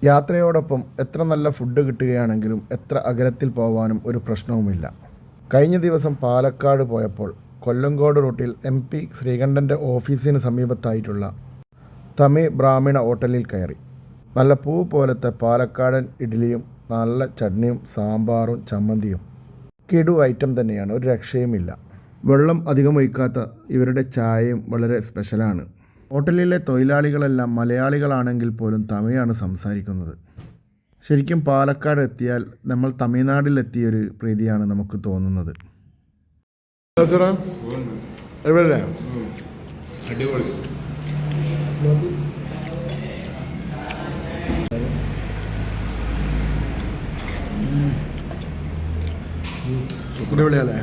യാത്രയോടൊപ്പം എത്ര നല്ല ഫുഡ് കിട്ടുകയാണെങ്കിലും എത്ര അകലത്തിൽ പോവാനും ഒരു പ്രശ്നവുമില്ല. കഴിഞ്ഞ ദിവസം പാലക്കാട് പോയപ്പോൾ കൊല്ലങ്കോട് റൂട്ടിൽ MP ശ്രീകണ്ഠൻ്റെ ഓഫീസിന് സമീപത്തായിട്ടുള്ള തമിഴ് ബ്രാഹ്മണ ഹോട്ടലിൽ കയറി. നല്ല പൂ പോലത്തെ പാലക്കാടൻ ഇഡ്ഡലിയും നല്ല ചട്നിയും സാമ്പാറും ചമ്മന്തിയും കിടു ഐറ്റം തന്നെയാണ്, ഒരു രക്ഷയുമില്ല. വെള്ളം അധികം ഒഴിക്കാത്ത ഇവരുടെ ചായയും വളരെ സ്പെഷ്യലാണ്. ഹോട്ടലിലെ തൊഴിലാളികളെല്ലാം മലയാളികളാണെങ്കിൽ പോലും തമിഴാണ് സംസാരിക്കുന്നത്. ശരിക്കും പാലക്കാട് എത്തിയാൽ നമ്മൾ തമിഴ്നാട്ടിലെത്തിയൊരു പ്രീതിയാണ് നമുക്ക് തോന്നുന്നത്. അടിപൊളിയല്ലേ?